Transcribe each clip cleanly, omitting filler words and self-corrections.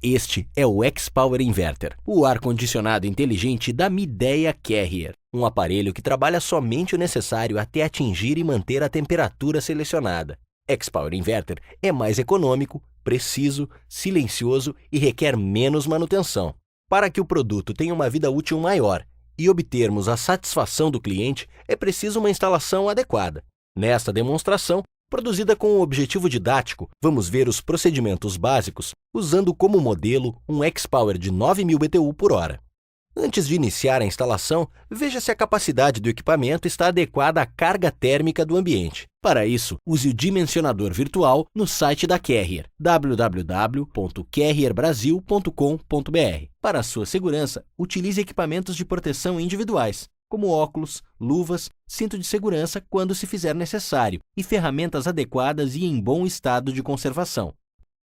Este é o X-Power Inverter, o ar-condicionado inteligente da Midea Carrier, um aparelho que trabalha somente o necessário até atingir e manter a temperatura selecionada. X-Power Inverter é mais econômico, preciso, silencioso e requer menos manutenção. Para que o produto tenha uma vida útil maior e obtermos a satisfação do cliente, é preciso uma instalação adequada. Nesta demonstração, produzida com um objetivo didático, vamos ver os procedimentos básicos usando como modelo um X-Power de 9.000 BTU por hora. Antes de iniciar a instalação, veja se a capacidade do equipamento está adequada à carga térmica do ambiente. Para isso, use o dimensionador virtual no site da Carrier, www.carrierbrasil.com.br. Para sua segurança, utilize equipamentos de proteção individuais, como óculos, luvas, cinto de segurança quando se fizer necessário e ferramentas adequadas e em bom estado de conservação.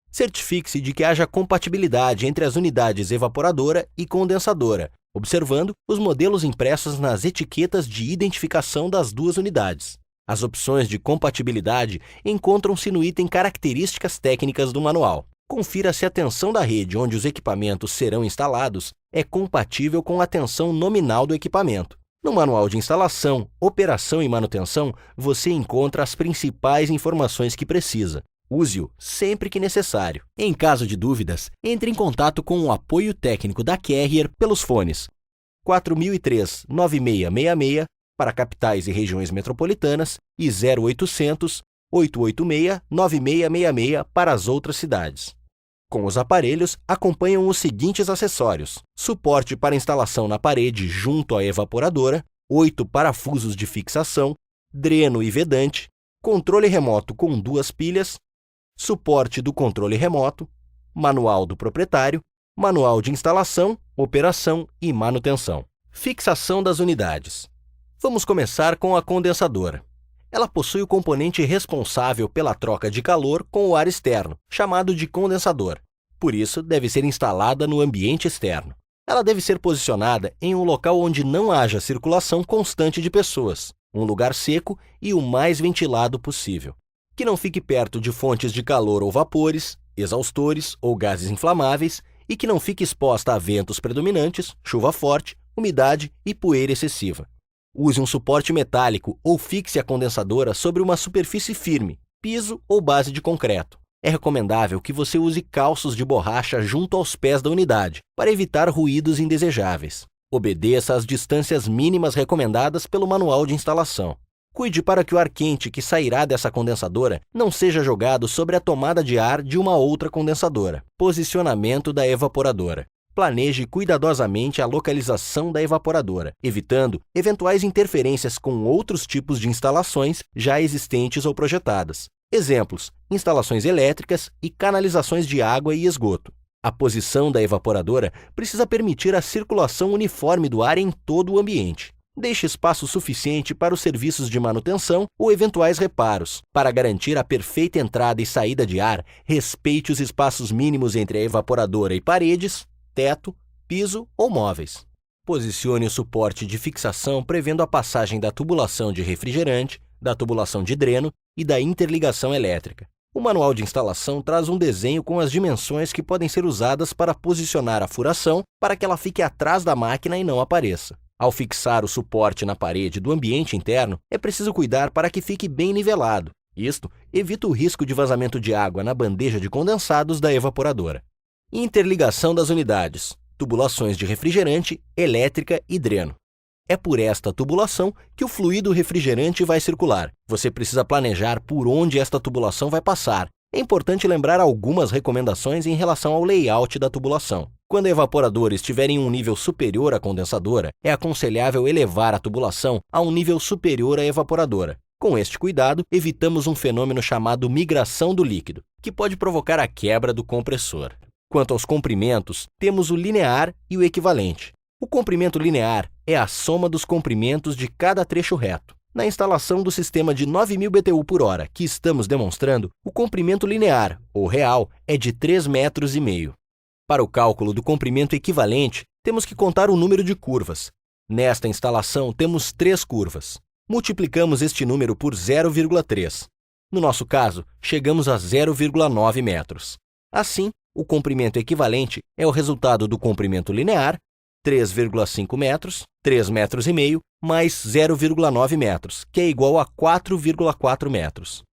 Certifique-se de que haja compatibilidade entre as unidades evaporadora e condensadora, observando os modelos impressos nas etiquetas de identificação das duas unidades. As opções de compatibilidade encontram-se no item Características Técnicas do manual. Confira se a tensão da rede onde os equipamentos serão instalados é compatível com a tensão nominal do equipamento. No manual de instalação, operação e manutenção, você encontra as principais informações que precisa. Use-o sempre que necessário. Em caso de dúvidas, entre em contato com o apoio técnico da Carrier pelos fones 4003-9666 para capitais e regiões metropolitanas e 0800-886-9666 para as outras cidades. Com os aparelhos, acompanham os seguintes acessórios: suporte para instalação na parede junto à evaporadora, 8 parafusos de fixação, dreno e vedante, controle remoto com 2 pilhas, suporte do controle remoto, manual do proprietário, manual de instalação, operação e manutenção. Fixação das unidades. Vamos começar com a condensadora. Ela possui o componente responsável pela troca de calor com o ar externo, chamado de condensador. Por isso, deve ser instalada no ambiente externo. Ela deve ser posicionada em um local onde não haja circulação constante de pessoas, um lugar seco e o mais ventilado possível. Que não fique perto de fontes de calor ou vapores, exaustores ou gases inflamáveis e que não fique exposta a ventos predominantes, chuva forte, umidade e poeira excessiva. Use um suporte metálico ou fixe a condensadora sobre uma superfície firme, piso ou base de concreto. É recomendável que você use calços de borracha junto aos pés da unidade, para evitar ruídos indesejáveis. Obedeça às distâncias mínimas recomendadas pelo manual de instalação. Cuide para que o ar quente que sairá dessa condensadora não seja jogado sobre a tomada de ar de uma outra condensadora. Posicionamento da evaporadora. Planeje cuidadosamente a localização da evaporadora, evitando eventuais interferências com outros tipos de instalações já existentes ou projetadas. Exemplos: instalações elétricas e canalizações de água e esgoto. A posição da evaporadora precisa permitir a circulação uniforme do ar em todo o ambiente. Deixe espaço suficiente para os serviços de manutenção ou eventuais reparos. Para garantir a perfeita entrada e saída de ar, respeite os espaços mínimos entre a evaporadora e paredes, teto, piso ou móveis. Posicione o suporte de fixação prevendo a passagem da tubulação de refrigerante, da tubulação de dreno e da interligação elétrica. O manual de instalação traz um desenho com as dimensões que podem ser usadas para posicionar a furação para que ela fique atrás da máquina e não apareça. Ao fixar o suporte na parede do ambiente interno, é preciso cuidar para que fique bem nivelado. Isto evita o risco de vazamento de água na bandeja de condensados da evaporadora. Interligação das unidades, tubulações de refrigerante, elétrica e dreno. É por esta tubulação que o fluido refrigerante vai circular. Você precisa planejar por onde esta tubulação vai passar. É importante lembrar algumas recomendações em relação ao layout da tubulação. Quando a evaporadora estiver em um nível superior à condensadora, é aconselhável elevar a tubulação a um nível superior à evaporadora. Com este cuidado, evitamos um fenômeno chamado migração do líquido, que pode provocar a quebra do compressor. Quanto aos comprimentos, temos o linear e o equivalente. O comprimento linear é a soma dos comprimentos de cada trecho reto. Na instalação do sistema de 9.000 BTU por hora que estamos demonstrando, o comprimento linear, ou real, é de 3,5 metros. Para o cálculo do comprimento equivalente, temos que contar o número de curvas. Nesta instalação, temos 3 curvas. Multiplicamos este número por 0,3. No nosso caso, chegamos a 0,9 metros. Assim, O comprimento equivalente é o resultado do comprimento linear, 3,5 metros, 3,5 metros, mais 0,9 metros, que é igual a 4,4 metros.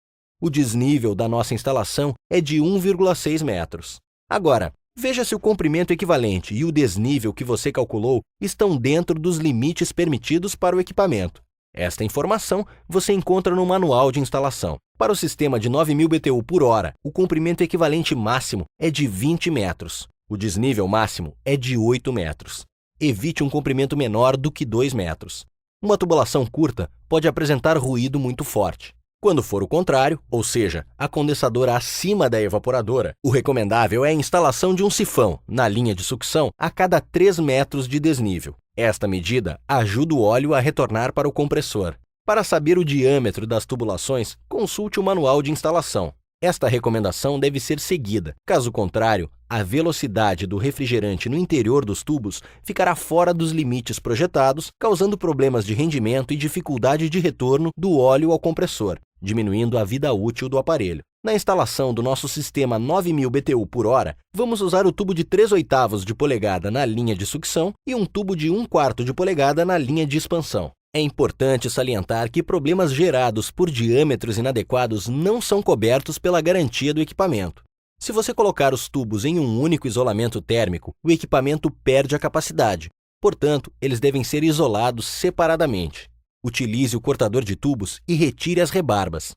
O desnível da nossa instalação é de 1,6 metros. Agora, veja se o comprimento equivalente e o desnível que você calculou estão dentro dos limites permitidos para o equipamento. Esta informação você encontra no manual de instalação. Para o sistema de 9.000 BTU por hora, o comprimento equivalente máximo é de 20 metros. O desnível máximo é de 8 metros. Evite um comprimento menor do que 2 metros. Uma tubulação curta pode apresentar ruído muito forte. Quando for o contrário, ou seja, a condensadora acima da evaporadora, o recomendável é a instalação de um sifão na linha de sucção a cada 3 metros de desnível. Esta medida ajuda o óleo a retornar para o compressor. Para saber o diâmetro das tubulações, consulte o manual de instalação. Esta recomendação deve ser seguida. Caso contrário, a velocidade do refrigerante no interior dos tubos ficará fora dos limites projetados, causando problemas de rendimento e dificuldade de retorno do óleo ao compressor, diminuindo a vida útil do aparelho. Na instalação do nosso sistema 9.000 BTU por hora, vamos usar o tubo de 3/8 de polegada na linha de sucção e um tubo de 1/4 de polegada na linha de expansão. É importante salientar que problemas gerados por diâmetros inadequados não são cobertos pela garantia do equipamento. Se você colocar os tubos em um único isolamento térmico, o equipamento perde a capacidade. Portanto, eles devem ser isolados separadamente. Utilize o cortador de tubos e retire as rebarbas.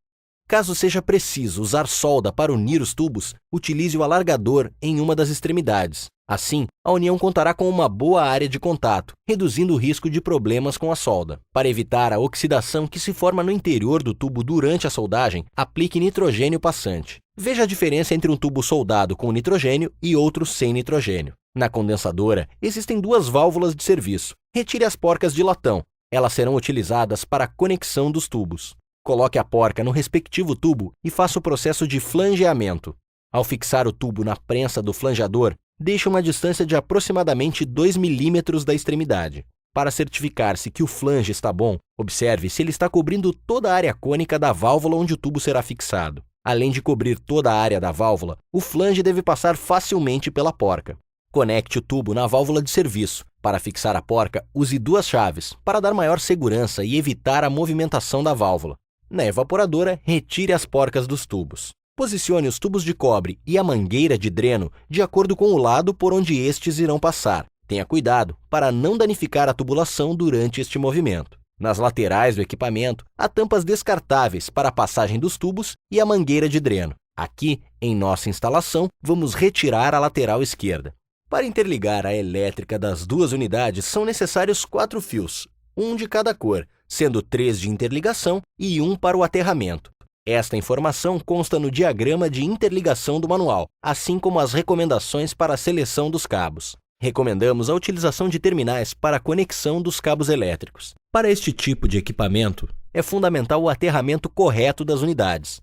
Caso seja preciso usar solda para unir os tubos, utilize o alargador em uma das extremidades. Assim, a união contará com uma boa área de contato, reduzindo o risco de problemas com a solda. Para evitar a oxidação que se forma no interior do tubo durante a soldagem, aplique nitrogênio passante. Veja a diferença entre um tubo soldado com nitrogênio e outro sem nitrogênio. Na condensadora, existem duas válvulas de serviço. Retire as porcas de latão. Elas serão utilizadas para a conexão dos tubos. Coloque a porca no respectivo tubo e faça o processo de flangeamento. Ao fixar o tubo na prensa do flangeador, deixe uma distância de aproximadamente 2 milímetros da extremidade. Para certificar-se que o flange está bom, observe se ele está cobrindo toda a área cônica da válvula onde o tubo será fixado. Além de cobrir toda a área da válvula, o flange deve passar facilmente pela porca. Conecte o tubo na válvula de serviço. Para fixar a porca, use 2 chaves para dar maior segurança e evitar a movimentação da válvula. Na evaporadora, retire as porcas dos tubos. Posicione os tubos de cobre e a mangueira de dreno de acordo com o lado por onde estes irão passar. Tenha cuidado para não danificar a tubulação durante este movimento. Nas laterais do equipamento, há tampas descartáveis para a passagem dos tubos e a mangueira de dreno. Aqui, em nossa instalação, vamos retirar a lateral esquerda. Para interligar a elétrica das duas unidades, são necessários 4 fios, um de cada cor, sendo 3 de interligação e 1 para o aterramento. Esta informação consta no diagrama de interligação do manual, assim como as recomendações para a seleção dos cabos. Recomendamos a utilização de terminais para a conexão dos cabos elétricos. Para este tipo de equipamento, é fundamental o aterramento correto das unidades.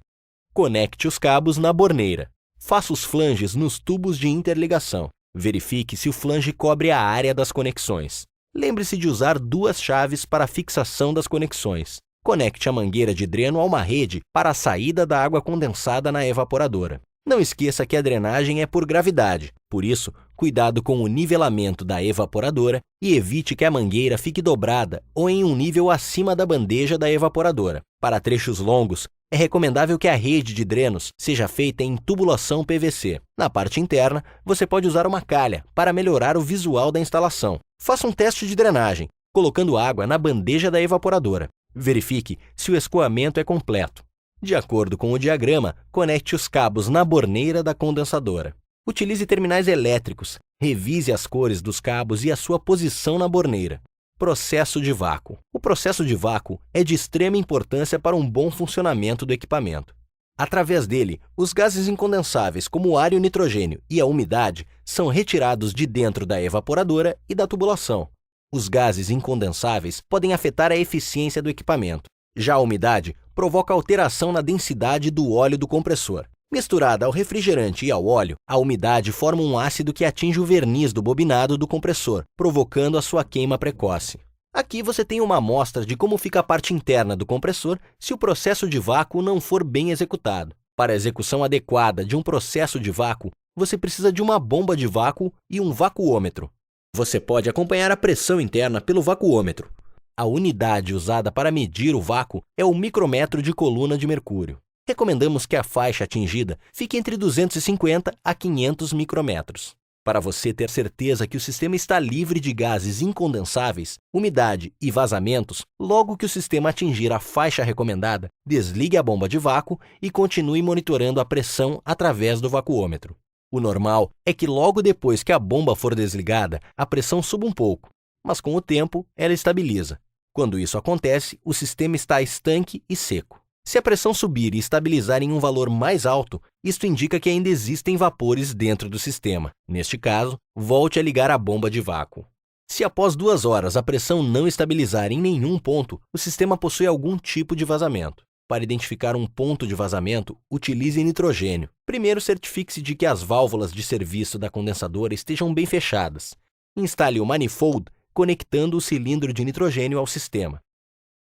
Conecte os cabos na borneira. Faça os flanges nos tubos de interligação. Verifique se o flange cobre a área das conexões. Lembre-se de usar 2 chaves para a fixação das conexões. Conecte a mangueira de dreno a uma rede para a saída da água condensada na evaporadora. Não esqueça que a drenagem é por gravidade, por isso, cuidado com o nivelamento da evaporadora e evite que a mangueira fique dobrada ou em um nível acima da bandeja da evaporadora. Para trechos longos, é recomendável que a rede de drenos seja feita em tubulação PVC. Na parte interna, você pode usar uma calha para melhorar o visual da instalação. Faça um teste de drenagem, colocando água na bandeja da evaporadora. Verifique se o escoamento é completo. De acordo com o diagrama, conecte os cabos na borneira da condensadora. Utilize terminais elétricos. Revise as cores dos cabos e a sua posição na borneira. Processo de vácuo. O processo de vácuo é de extrema importância para um bom funcionamento do equipamento. Através dele, os gases incondensáveis, como o ar e o nitrogênio e a umidade, são retirados de dentro da evaporadora e da tubulação. Os gases incondensáveis podem afetar a eficiência do equipamento. Já a umidade provoca alteração na densidade do óleo do compressor. Misturada ao refrigerante e ao óleo, a umidade forma um ácido que atinge o verniz do bobinado do compressor, provocando a sua queima precoce. Aqui você tem uma amostra de como fica a parte interna do compressor se o processo de vácuo não for bem executado. Para a execução adequada de um processo de vácuo, você precisa de uma bomba de vácuo e um vacuômetro. Você pode acompanhar a pressão interna pelo vacuômetro. A unidade usada para medir o vácuo é o micrômetro de coluna de mercúrio. Recomendamos que a faixa atingida fique entre 250 a 500 micrômetros. Para você ter certeza que o sistema está livre de gases incondensáveis, umidade e vazamentos, logo que o sistema atingir a faixa recomendada, desligue a bomba de vácuo e continue monitorando a pressão através do vacuômetro. O normal é que logo depois que a bomba for desligada, a pressão suba um pouco, mas com o tempo ela estabiliza. Quando isso acontece, o sistema está estanque e seco. Se a pressão subir e estabilizar em um valor mais alto, isto indica que ainda existem vapores dentro do sistema. Neste caso, volte a ligar a bomba de vácuo. Se após 2 horas a pressão não estabilizar em nenhum ponto, o sistema possui algum tipo de vazamento. Para identificar um ponto de vazamento, utilize nitrogênio. Primeiro, certifique-se de que as válvulas de serviço da condensadora estejam bem fechadas. Instale o manifold conectando o cilindro de nitrogênio ao sistema.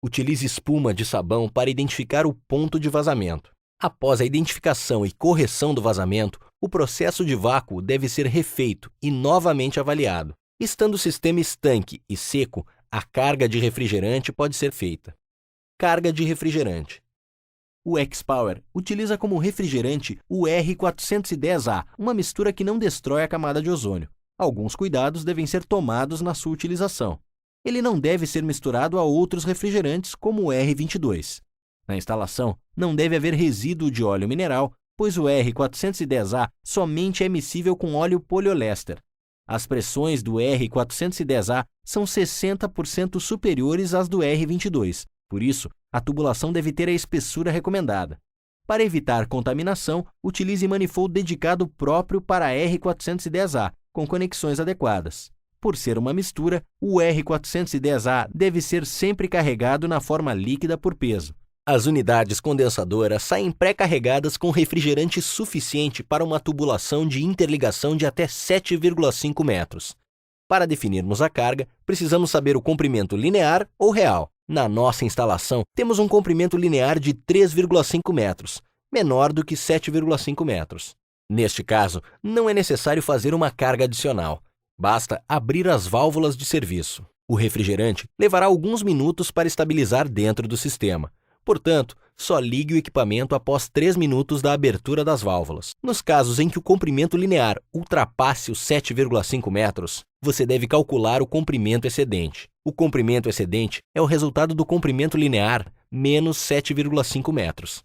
Utilize espuma de sabão para identificar o ponto de vazamento. Após a identificação e correção do vazamento, o processo de vácuo deve ser refeito e novamente avaliado. Estando o sistema estanque e seco, a carga de refrigerante pode ser feita. Carga de refrigerante. O X-Power utiliza como refrigerante o R410A, uma mistura que não destrói a camada de ozônio. Alguns cuidados devem ser tomados na sua utilização. Ele não deve ser misturado a outros refrigerantes como o R22. Na instalação, não deve haver resíduo de óleo mineral, pois o R410A somente é miscível com óleo poliéster. As pressões do R410A são 60% superiores às do R22, por isso, a tubulação deve ter a espessura recomendada. Para evitar contaminação, utilize manifold dedicado próprio para R410A, com conexões adequadas. Por ser uma mistura, o R410A deve ser sempre carregado na forma líquida por peso. As unidades condensadoras saem pré-carregadas com refrigerante suficiente para uma tubulação de interligação de até 7,5 metros. Para definirmos a carga, precisamos saber o comprimento linear ou real. Na nossa instalação, temos um comprimento linear de 3,5 metros, menor do que 7,5 metros. Neste caso, não é necessário fazer uma carga adicional. Basta abrir as válvulas de serviço. O refrigerante levará alguns minutos para estabilizar dentro do sistema. Portanto, só ligue o equipamento após 3 minutos da abertura das válvulas. Nos casos em que o comprimento linear ultrapasse os 7,5 metros, você deve calcular o comprimento excedente. O comprimento excedente é o resultado do comprimento linear menos 7,5 metros.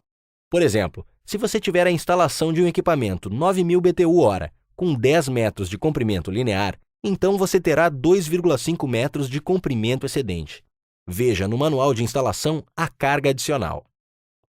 Por exemplo, se você tiver a instalação de um equipamento 9.000 BTU/hora com 10 metros de comprimento linear, então você terá 2,5 metros de comprimento excedente. Veja no manual de instalação a carga adicional.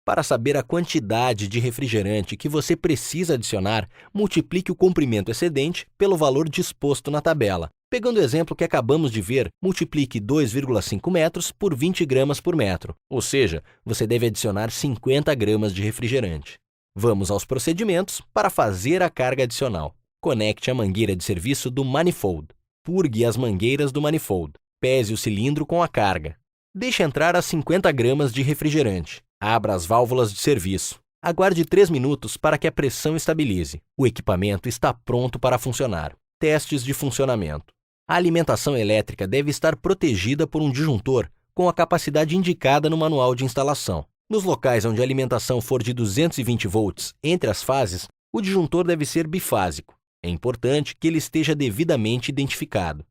Para saber a quantidade de refrigerante que você precisa adicionar, multiplique o comprimento excedente pelo valor disposto na tabela. Pegando o exemplo que acabamos de ver, multiplique 2,5 metros por 20 gramas por metro, ou seja, você deve adicionar 50 gramas de refrigerante. Vamos aos procedimentos para fazer a carga adicional. Conecte a mangueira de serviço do manifold. Purgue as mangueiras do manifold. Pese o cilindro com a carga. Deixe entrar as 50 gramas de refrigerante. Abra as válvulas de serviço. Aguarde 3 minutos para que a pressão estabilize. O equipamento está pronto para funcionar. Testes de funcionamento. A alimentação elétrica deve estar protegida por um disjuntor com a capacidade indicada no manual de instalação. Nos locais onde a alimentação for de 220 volts entre as fases, o disjuntor deve ser bifásico. É importante que ele esteja devidamente identificado.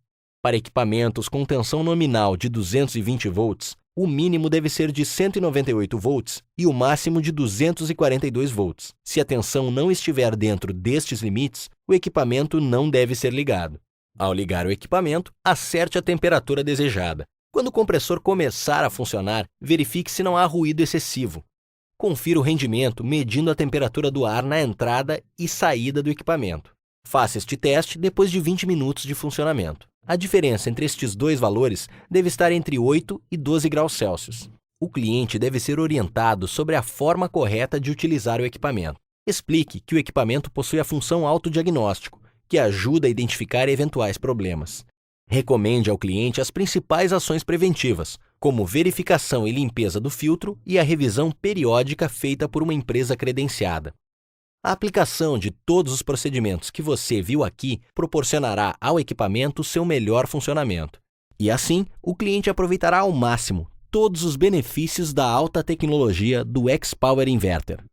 Para equipamentos com tensão nominal de 220 volts, o mínimo deve ser de 198 volts e o máximo de 242 volts. Se a tensão não estiver dentro destes limites, o equipamento não deve ser ligado. Ao ligar o equipamento, acerte a temperatura desejada. Quando o compressor começar a funcionar, verifique se não há ruído excessivo. Confira o rendimento medindo a temperatura do ar na entrada e saída do equipamento. Faça este teste depois de 20 minutos de funcionamento. A diferença entre estes dois valores deve estar entre 8 e 12 graus Celsius. O cliente deve ser orientado sobre a forma correta de utilizar o equipamento. Explique que o equipamento possui a função autodiagnóstico, que ajuda a identificar eventuais problemas. Recomende ao cliente as principais ações preventivas, como verificação e limpeza do filtro e a revisão periódica feita por uma empresa credenciada. A aplicação de todos os procedimentos que você viu aqui proporcionará ao equipamento seu melhor funcionamento. E assim, o cliente aproveitará ao máximo todos os benefícios da alta tecnologia do X-Power Inverter.